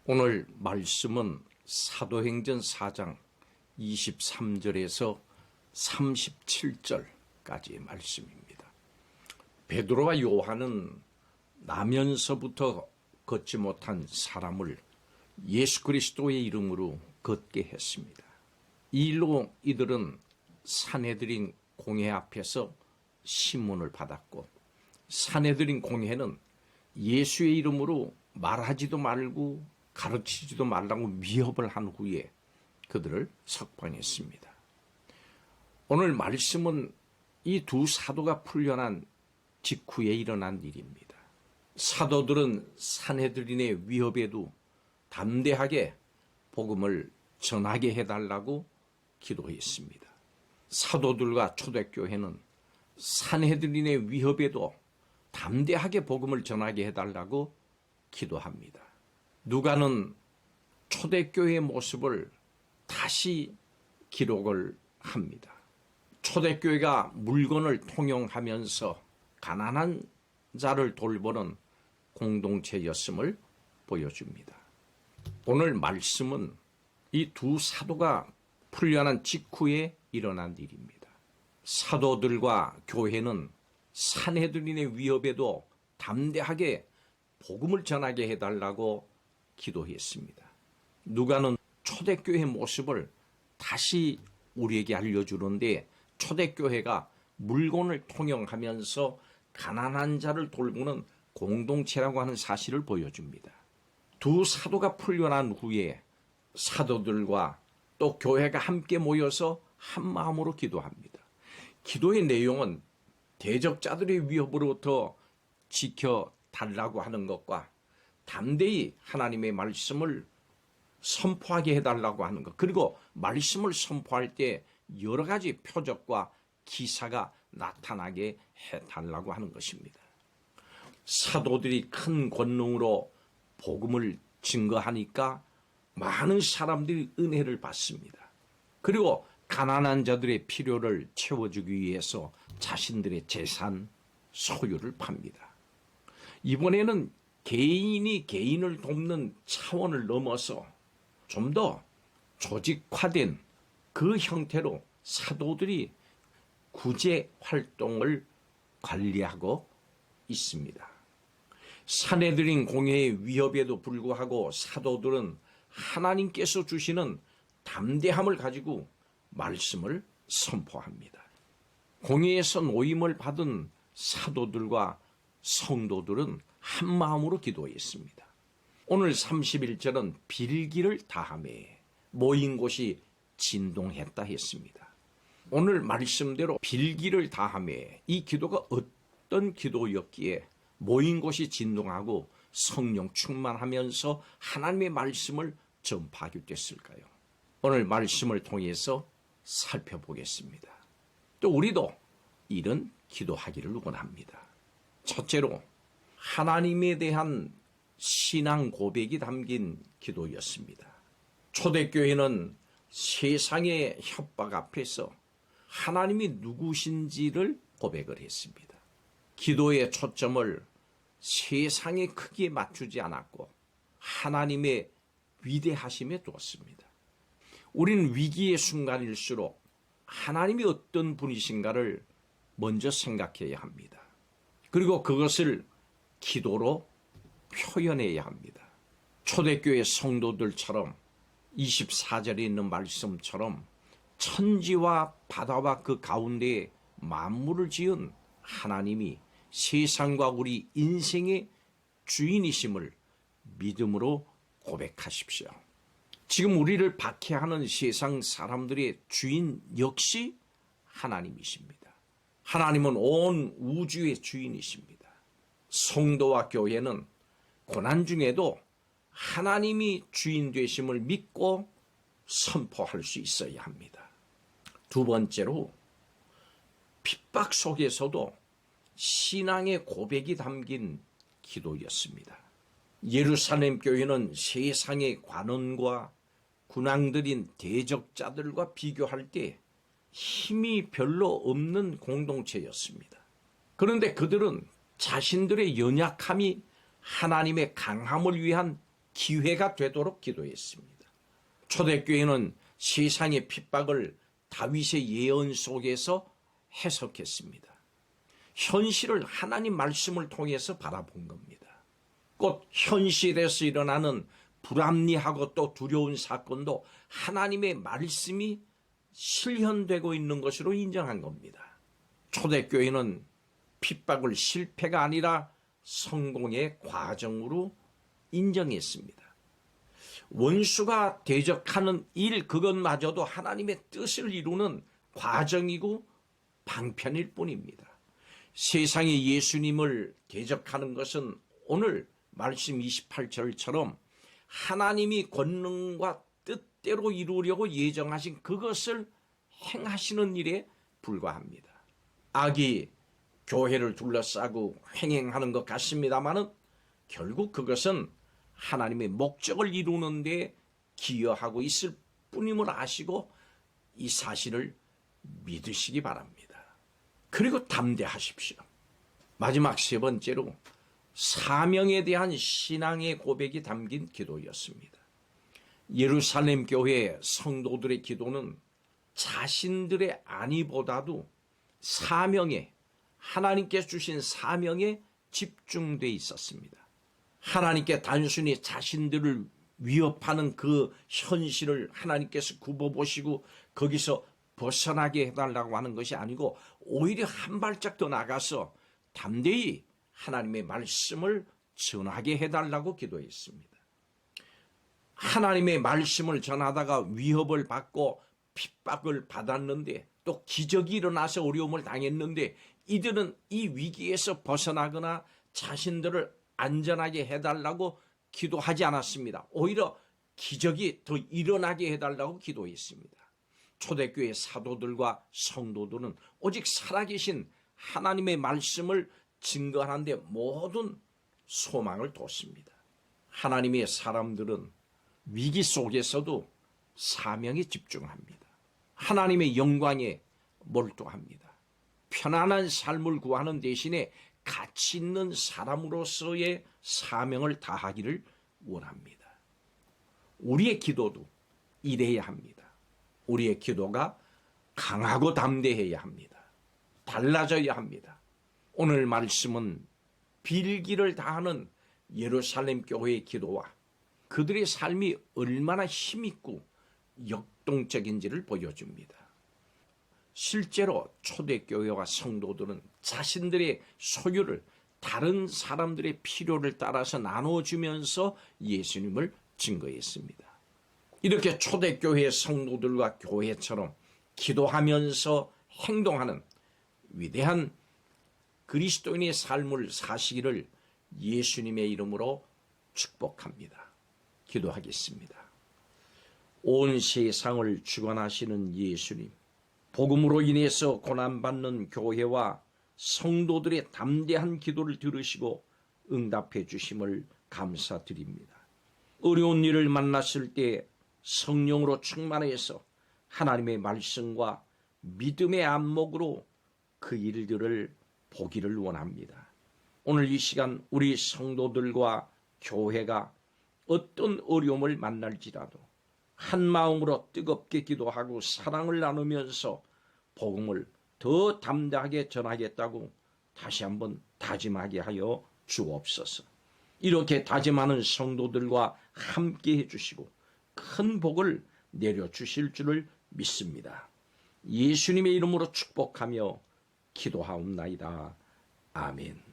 오늘 말씀은 사도행전 4장 23절에서 37절까지의 말씀입니다. 베드로와 요한은 나면서부터 걷지 못한 사람을 예수 그리스도의 이름으로 걷게 했습니다. 이 일로 이들은 산헤드린 공회 앞에서 신문을 받았고, 산헤드린 공회는 예수의 이름으로 말하지도 말고 가르치지도 말라고 위협을 한 후에 그들을 석방했습니다. 오늘 말씀은 이 두 사도가 풀려난 직후에 일어난 일입니다. 사도들은 산헤드린의 위협에도 담대하게 복음을 전하게 해달라고 기도했습니다. 사도들과 초대교회는 산헤드린의 위협에도 담대하게 복음을 전하게 해달라고 기도합니다. 누가는 초대교회의 모습을 다시 기록을 합니다. 초대교회가 물건을 통용하면서 가난한 자를 돌보는 공동체였음을 보여줍니다. 오늘 말씀은 이 두 사도가 풀려난 직후에 일어난 일입니다. 사도들과 교회는 산헤드린의 위협에도 담대하게 복음을 전하게 해달라고 기도했습니다. 누가는 초대교회의 모습을 다시 우리에게 알려주는데, 초대교회가 물건을 통용하면서 가난한 자를 돌보는 공동체라고 하는 사실을 보여줍니다. 두 사도가 풀려난 후에 사도들과 또 교회가 함께 모여서 한 마음으로 기도합니다. 기도의 내용은 대적자들의 위협으로부터 지켜달라고 하는 것과 담대히 하나님의 말씀을 선포하게 해달라고 하는 것, 그리고 말씀을 선포할 때 여러 가지 표적과 기사가 나타나게 해달라고 하는 것입니다. 사도들이 큰 권능으로 복음을 증거하니까 많은 사람들이 은혜를 받습니다. 그리고 가난한 자들의 필요를 채워주기 위해서 자신들의 재산, 소유를 팝니다. 이번에는 개인이 개인을 돕는 차원을 넘어서 좀 더 조직화된 그 형태로 사도들이 구제 활동을 관리하고 있습니다. 산헤드린 공회의 위협에도 불구하고 사도들은 하나님께서 주시는 담대함을 가지고 말씀을 선포합니다. 공회에서 노임을 받은 사도들과 성도들은 한 마음으로 기도했습니다. 오늘 31절은 빌기를 다하매 모인 곳이 진동했다 했습니다. 오늘 말씀대로 빌기를 다하매, 이 기도가 어떤 기도였기에 모인 곳이 진동하고 성령 충만하면서 하나님의 말씀을 전파하게 됐을까요? 오늘 말씀을 통해서 살펴보겠습니다. 또 우리도 이런 기도하기를 원합니다. 첫째로 하나님에 대한 신앙 고백이 담긴 기도였습니다. 초대교회는 세상의 협박 앞에서 하나님이 누구신지를 고백을 했습니다. 기도의 초점을 세상의 크기에 맞추지 않았고 하나님의 위대하심에 두었습니다. 우리는 위기의 순간일수록 하나님이 어떤 분이신가를 먼저 생각해야 합니다. 그리고 그것을 기도로 표현해야 합니다. 초대교회 성도들처럼 24절에 있는 말씀처럼 천지와 바다와 그 가운데에 만물을 지은 하나님이 세상과 우리 인생의 주인이심을 믿음으로 고백하십시오. 지금 우리를 박해하는 세상 사람들의 주인 역시 하나님이십니다. 하나님은 온 우주의 주인이십니다. 성도와 교회는 고난 중에도 하나님이 주인 되심을 믿고 선포할 수 있어야 합니다. 두 번째로 핍박 속에서도 신앙의 고백이 담긴 기도였습니다. 예루살렘 교회는 세상의 관원과 군왕들인 대적자들과 비교할 때 힘이 별로 없는 공동체였습니다. 그런데 그들은 자신들의 연약함이 하나님의 강함을 위한 기회가 되도록 기도했습니다. 초대교회는 세상의 핍박을 다윗의 예언 속에서 해석했습니다. 현실을 하나님 말씀을 통해서 바라본 겁니다. 곧 현실에서 일어나는 불합리하고 또 두려운 사건도 하나님의 말씀이 실현되고 있는 것으로 인정한 겁니다. 초대교회는 핍박을 실패가 아니라 성공의 과정으로 인정했습니다. 원수가 대적하는 일 그것마저도 하나님의 뜻을 이루는 과정이고 방편일 뿐입니다. 세상에 예수님을 대적하는 것은 오늘 말씀 28절처럼 하나님이 권능과 뜻대로 이루려고 예정하신 그것을 행하시는 일에 불과합니다. 악이 교회를 둘러싸고 횡행하는 것 같습니다마는 결국 그것은 하나님의 목적을 이루는 데 기여하고 있을 뿐임을 아시고 이 사실을 믿으시기 바랍니다. 그리고 담대하십시오. 마지막 세 번째로 사명에 대한 신앙의 고백이 담긴 기도였습니다. 예루살렘 교회 성도들의 기도는 자신들의 안위보다도 사명에, 하나님께서 주신 사명에 집중되어 있었습니다. 하나님께 단순히 자신들을 위협하는 그 현실을 하나님께서 굽어보시고 거기서 벗어나게 해달라고 하는 것이 아니고 오히려 한 발짝 더 나가서 담대히 하나님의 말씀을 전하게 해달라고 기도했습니다. 하나님의 말씀을 전하다가 위협을 받고 핍박을 받았는데 또 기적이 일어나서 어려움을 당했는데 이들은 이 위기에서 벗어나거나 자신들을 안전하게 해달라고 기도하지 않았습니다. 오히려 기적이 더 일어나게 해달라고 기도했습니다. 초대교회 사도들과 성도들은 오직 살아계신 하나님의 말씀을 증거하는데 모든 소망을 뒀습니다. 하나님의 사람들은 위기 속에서도 사명에 집중합니다. 하나님의 영광에 몰두합니다. 편안한 삶을 구하는 대신에 가치 있는 사람으로서의 사명을 다하기를 원합니다. 우리의 기도도 이래야 합니다. 우리의 기도가 강하고 담대해야 합니다. 달라져야 합니다. 오늘 말씀은 빌기를 다하는 예루살렘 교회의 기도와 그들의 삶이 얼마나 힘있고 역동적인지를 보여줍니다. 실제로 초대교회와 성도들은 자신들의 소유를 다른 사람들의 필요를 따라서 나눠주면서 예수님을 증거했습니다. 이렇게 초대교회의 성도들과 교회처럼 기도하면서 행동하는 위대한 그리스도인의 삶을 사시기를 예수님의 이름으로 축복합니다. 기도하겠습니다. 온 세상을 주관하시는 예수님, 복음으로 인해서 고난받는 교회와 성도들의 담대한 기도를 들으시고 응답해 주심을 감사드립니다. 어려운 일을 만났을 때 성령으로 충만해서 하나님의 말씀과 믿음의 안목으로 그 일들을 보기를 원합니다. 오늘 이 시간 우리 성도들과 교회가 어떤 어려움을 만날지라도 한 마음으로 뜨겁게 기도하고 사랑을 나누면서 복음을 더 담대하게 전하겠다고 다시 한번 다짐하게 하여 주옵소서. 이렇게 다짐하는 성도들과 함께 해주시고 큰 복을 내려주실 줄을 믿습니다. 예수님의 이름으로 축복하며 기도하옵나이다. 아멘.